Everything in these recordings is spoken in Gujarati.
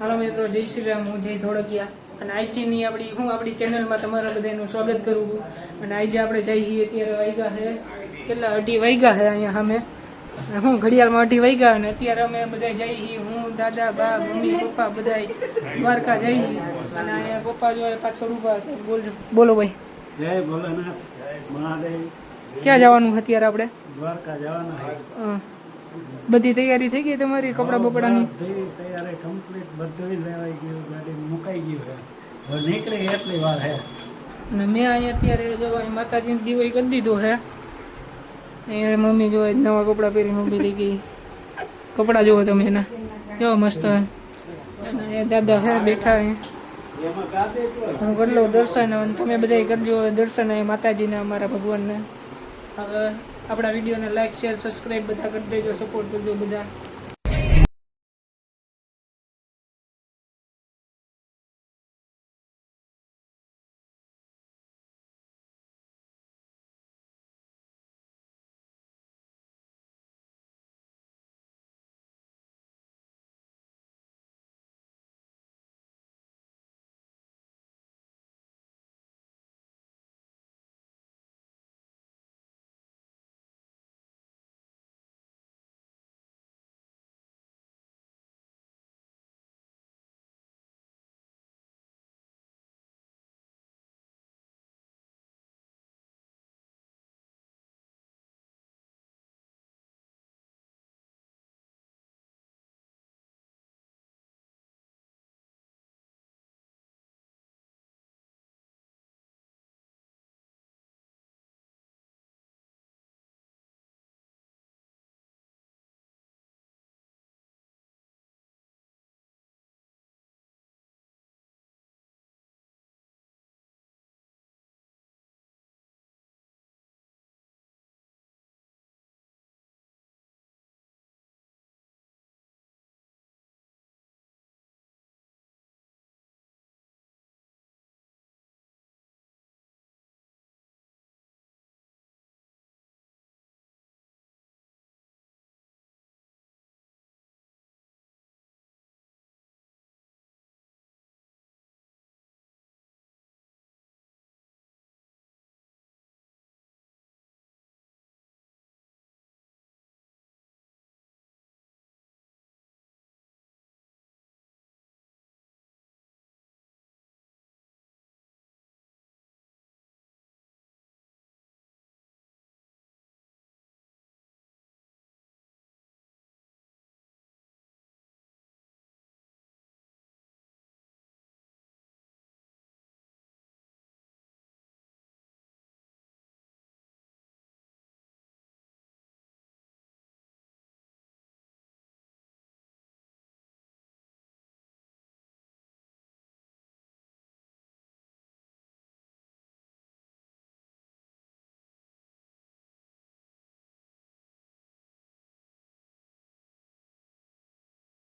હાલો મિત્રો, જય શ્રી રામ. હું જય ધોળકિયા અને આજની આપણી ચેનલમાં તમારા બધાનું સ્વાગત કરું છું. અને આજે આપણે જઈએ અત્યારે વાગ્યા છે કેટલા 2:30 વાગ્યા છે અહીંયા સામે. હું ઘડિયાળમાં 2:30 વાગ્યા અને અત્યારે અમે બધા જઈએ છીએ. હું, દાદા, બા, મમ્મી, પપ્પા બધા દ્વારકા જઈએ. અને અહીંયા પપ્પા જો પાછળ ઊભા. બોલો ભાઈ. જય ભોલેનાથ મહાદેવ. ક્યાં જવાનું અત્યારે આપણે? દ્વારકા જવાના. બધી તૈયારી થઈ ગઈ તમારી? કપડા બપડાની બધી તૈયારી કમ્પ્લીટ, બધું લેવાઈ ગયું, ગાડી મુકાઈ ગયું છે. હવે નીકળી એટલી વાર છે. અને મેં અહીંયા અત્યારે જો માતાજીને દીવો કરી દીધો છે. અહીંયા મમ્મી જો નવા કપડાં પહેરીને ઊભી થઈ ગઈ. કપડાં જુઓ તમે એના કેવા મસ્ત. અને દાદા છે બેઠા. હું કરી લઉં દર્શન અને તમે બધા કરજો દર્શન માતાજીને, અમારા ભગવાનને. હવે આપણા વિડીયોને લાઈક, શેર, સબસ્ક્રાઈબ બધા કરી દેજો, સપોર્ટ કરજો બધા.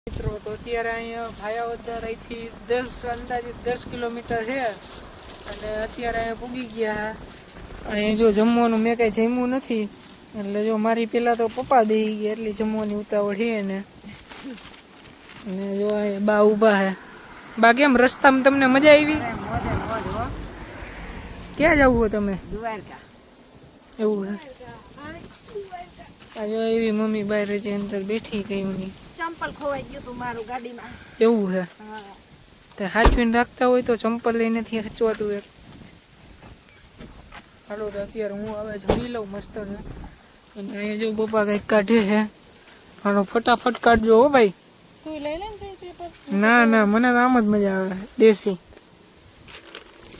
મિત્રો તો અત્યારે અહીંયા ભાયાવદર અહીંથી અંદાજિત 10 કિલોમીટર છે. અને અત્યારે અહીંયા પૂગી ગયા. અહીં જો જમવાનું મેં કાંઈ જમ્યું નથી. એટલે જો મારી પહેલાં તો પપ્પા બેસી ગયા, એટલી જમવાની ઉતાવળ છે ને. અને જો અહીંયા બા ઊભા છે. બા કેમ રસ્તામાં તમને મજા આવી? ક્યાં જવું હો તમે? દ્વારકા. એવું છે. આ જો એવી મમ્મી બહાર છે અંદર બેઠી કઈ ની. ચંપલ ખોવાઈ ગયું તું મારું ગાડીમાં. એવું છે. તે હાચવીને રાખતા હોય તો ચંપલ લઈને નથી હચવાતું એક. હાલો તો અત્યારે હું હવે જમી લઉં મસ્ત છે. અને અહીંયા જો પપ્પા કંઈક કાઢે છે. હાલો ફટાફટ કાઢજો હો ભાઈ. તું લઈ લે ને પેપર. ના મને તો આમ જ મજા આવે દેશી.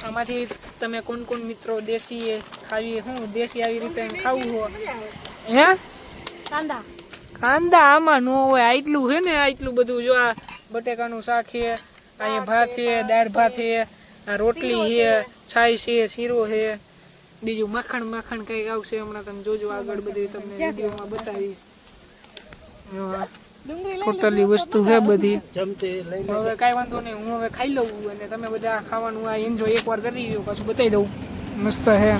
આમાંથી તમે કોણ મિત્રો દેશી ખાવી શું દેશી આવી રીતે ખાવું હોય? હે કાંદા આમાં ન હોય. આટલું છે ને, આટલું બધું જો આ બટેકાનું શાક છે, અહીંયા ભાત છે, દાળ ભાત છે, આ રોટલી છે, છાશ છે, શીરો છે, બીજું માખણ કઈક આવશે હમણાં. તમે જોજો આગળ બધી તમને વિડીયોમાં બતાવીશ. ટોટલી વસ્તુ છે બધી. હવે કાંઈ વાંધો નહીં, હું હવે ખાઈ લઉં અને તમે બધા ખાવાનું આ એન્જોય એકવાર કરી લો, પાછું બતાવી દઉં. મસ્ત છે.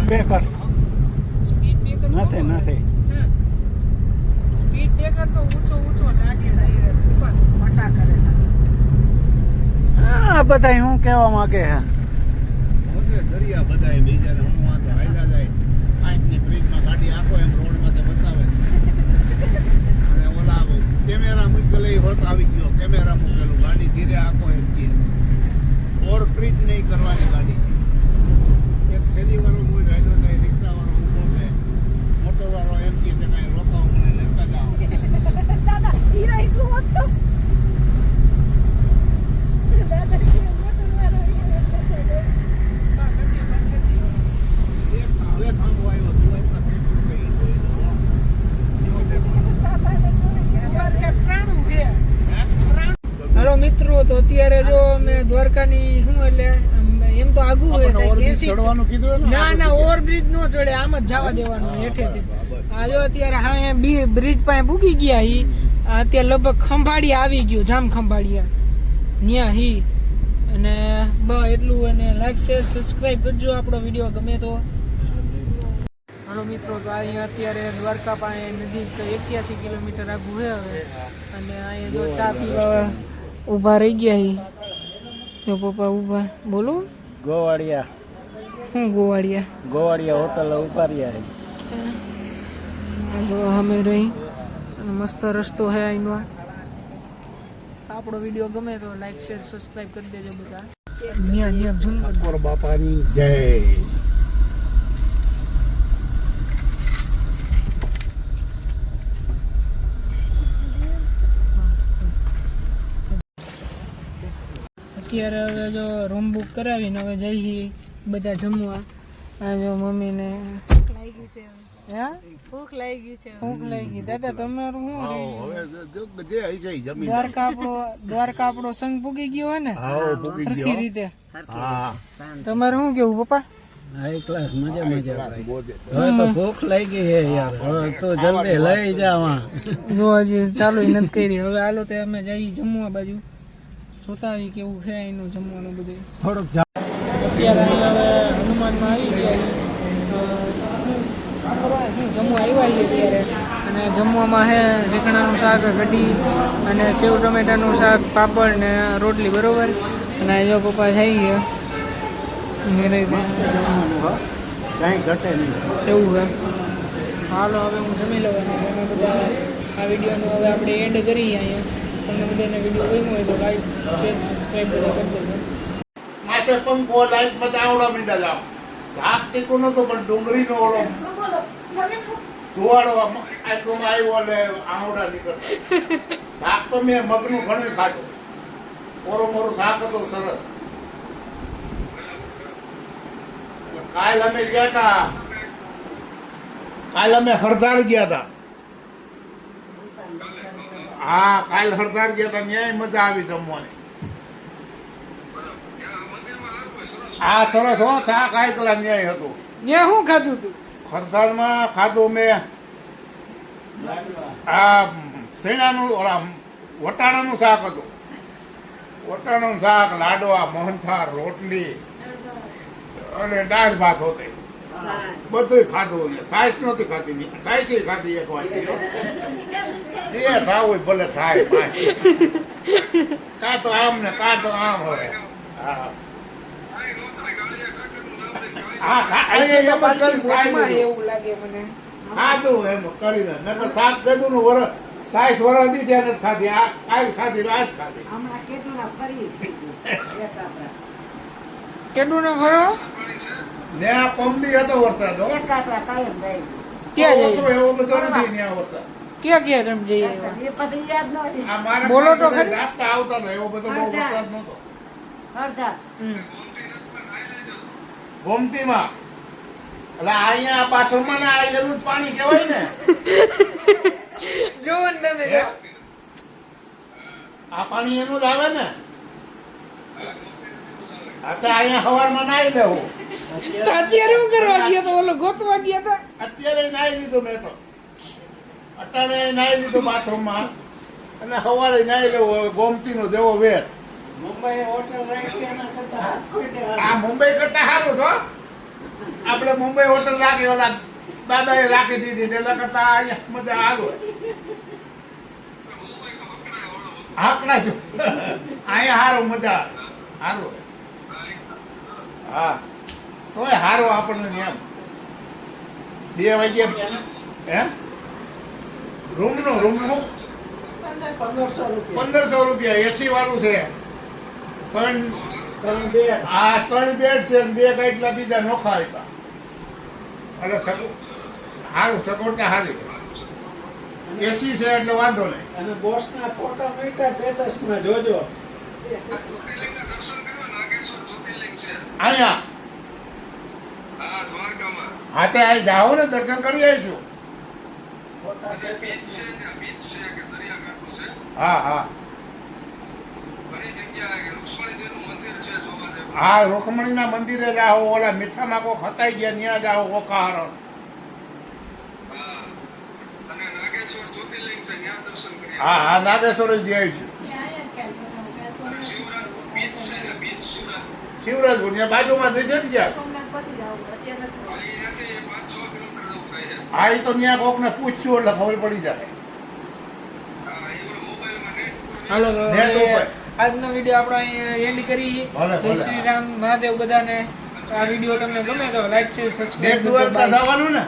બ્રેકર સ્પીડ બ્રેકર નથી નથી સ્પીડ બ્રેકર તો ઊંચો લાગે ડાયરેક્ટ ઉપર મોટા કરેલા આ બધા શું કહેવા માંગે છે દરિયા બધાય બીજાને હું વાંધો હાલ્યા જાય આંખની ફ્રીજમાં ગાડી આખો એમ રોડમાં તે બતાવે અને ઓલા કેમેરા મૂકેલો એ હોત આવી ગયો કેમેરા મૂકેલું ગાડી ધીરે આખો એમ કે ઓર ટ્રીટ નહીં કરવાની ગાડી એક થેલી વાળો હું હાલ્યો જાય રિક્ષા વાળો ઊભો છે મોટો વાળો એમ કે છે કાંઈ રોકાવો મને લેતા જાઓ દાદા હીરા એટલું હોત તો દાદા કે મોટો વાળો હવે થાંભો આવ્યો તું એટલા પેટ્રોલ કઈ જોઈ લો હાલો મિત્રો તો અત્યારે જો અમે દ્વારકાની શું એટલે એમ તો આગું હોય આપણને ઓવરબ્રિજ 80 ચડવાનું કીધું ને ના ઓવરબ્રિજ નો ચડે આમ જ જવા દેવાનું હેઠેથી આ જો અત્યારે હા બ્રિજ પાસે પૂગી ગયા હી અત્યારે લગભગ ખંભાળિયા આવી ગયું જામ ખંભાળિયા ન્યા હી અને એટલું અને લાઈક શેર સબસ્ક્રાઇબ કરજો આપણો વિડીયો ગમે તો હાલો મિત્રો તો અહીંયા અત્યારે દ્વારકા પાસે નજીક 81 કિલોમીટર આગું છે હવે અને અહીંયા જો ચા પીવા ઊભા રહી ગયા હી જો પપ્પા ઊભા બોલો ગોવાળિયા શું ગોવાળિયા હોટલ ઉપાડ્યા જો અમે રહી અને મસ્ત રસ્તો છે અહીંનો આપણો વિડીયો ગમે તો લાઈક શેર સબસ્ક્રાઇબ કરી દેજો બધા ન્યા ઝૂમ ઠાકોર બાપાની જય અત્યારે હવે જો રૂમ બુક કરાવીને હવે જઈએ બધા જમવા આ જો મમ્મીને લાગી છે હે ભૂખ લાગી છે ભૂખ લાગી દાદા તમારું શું રહ્યું? હવે જે હશે ઈ જમીન દ્વારકા આપણો સંગ પૂગી ગયો હોય ને આવો પૂગી સરખી ગયો રીતે હા તમારે શું કેવું પપ્પા હાઈ ક્લાસ મજા બોજે હવે તો ભૂખ લાગી છે યાર હવે તો જલ્દી લઈ જાવા જો હજી ચાલુ નથી કરી હવે હાલો તો અમે જઈ જમવા બાજુ જોતા આવી કેવું છે એનું જમવાનું બધું થોડુંક અત્યારે અહીંયા હવે હનુમાનમાં આવી ગયા શું જમવા આવ્યા છીએ અત્યારે અને જમવામાં છે રીંગણાનું શાક કઢી અને સેવ ટમેટાનું શાક પાપડ ને રોટલી બરોબર અને જો પપ્પા થઈ ગયા કાંઈ ઘટે નહીં એવું છે હાલો હવે હું જમી લઉં અને તમે બધા આ વિડીયોનો હવે આપણે એન્ડ કરીએ અહીંયા તમને બધાને વિડીયો ગમ્યો હોય તો લાઈક શેર સબસ્ક્રાઈબ બધા કરી દેજો માથે પંખો લાઈટ બધા આવડા મીંડા જાવ શાક તીખું નતો પણ ડુંગળીનો ઓળો ધોવાડો આંખોમાં આવ્યો એટલે આવડા નીકળતા શાક તો મેં મગનું ઘણું ખાધું મોરું શાક હતું સરસ કાલ અમે ગયા હતા હરદાર ગયા હતા હા કાલ હરદાર ગયા હતા ન્યાય મજા આવી જમવાની આ સરસ હો ચા કાંઈ કલા ન્યાય હતું ત્યાં શું ખાધું તું હરદારમાં ખાધું મેં આ શેણાનું ઓલા વટાણાનું શાક હતું વટાણાનું શાક લાડવા મોહનથાળ રોટલી અને દાળ ભાત હોતી બધું ખાધું ને સાઈસ નહોતી ખાધી ને સાઈસ ખાધી એક વાટકી જે ખાવું હોય ભલે ખાય કાં તો આમ ને કાં તો આમ હોય હા એવું લાગે મને ખાધું એમ કરીને નકર શાક કીધું નું વરસ સાઈસ વરસ દી ત્યાં નથી ખાધી આ કાલ ખાધી આજ ખાધી હમણાં કેટલું ના ફરી કેટલું ને ખરો ને આ પંપી હતો વરસાદ હો એક આપણા કાયમ જાય ક્યાં ઓછો જઈએ એવો બધો નથી ને આ વરસાદ ક્યાં રમ જઈએ એ પછી યાદ ન હતી આ મારા બોલો તો બધા ખરી. રાતના આવતા હતા એવો બધો બહુ વરસાદ નહોતો અડધા ગોમતીમાં એટલે અહીંયા આ બાથરૂમમાં ને આ એનું જ પાણી કહેવાય ને જોવો ને તમે હે? આ પાણી એનું જ આવે ને આ તો અહીંયા સવારમાં નાહી લેવું તો અત્યારે શું કરવા ગયા તો ઓલો ગોતવા ગયા હતા અત્યારે નાહી લીધું મેં તો અત્યારે નાહી લીધું બાથરૂમમાં અને સવારે નાહી લેવું હવે ગોમતીનો જેવો વેર મુંબઈ હોટલ રાખી એના કરતા હાથ કોઈ આ મુંબઈ કરતા સારું છો આપણે મુંબઈ હોટલ રાખી ઓલા દાદાએ રાખી દીધી તેના કરતા અહીંયા મજા આવે આકડા જો અહીંયા હારો મજા હારો હા તોય હારો આપણને એમ 2 વાગે હે રૂમનું 1500 રૂપિયા 1500 રૂપિયા એસી વાળું છે પણ 3 બેડ આ 3 બેડ છે ને 2 કાંઈકલા બીજા નોખા આપ્યા એટલે સારું સગવડતા સારી એસી છે એટલે વાંધો નહીં અને બોસના ફોટા મૂક્યા સ્ટેટસમાં જોજો અહીંયા હા તે અહીં જાઓ ને દર્શન કરી આવીશું ફોટા સ્ટેટસમાં હા હા હા રૂકમણીના મંદિરે જાઓ ઓલા મીઠામાં કોઈ ખતાઈ ગયા ત્યાં જાઓ ઓકાહારણ હા હા નાગેશ્વર જ જઈ છું શિવરાજપુર ત્યાં બાજુમાં જશે ને જ્યાં હા એ તો ત્યાં કોકને પૂછશું એટલે ખબર પડી જાય હાલો તો નેટ હવે ઉપર. આજનો વિડીયો આપણે અહીંયા એન્ડ કરી. ભલે, જય ભલે. શ્રી રામ મહાદેવ બધાને. આ વિડીયો તમને ગમે તો લાઈક છે નેટ સબસ્ક્રાઇબ દ્વારકા જવાનું ને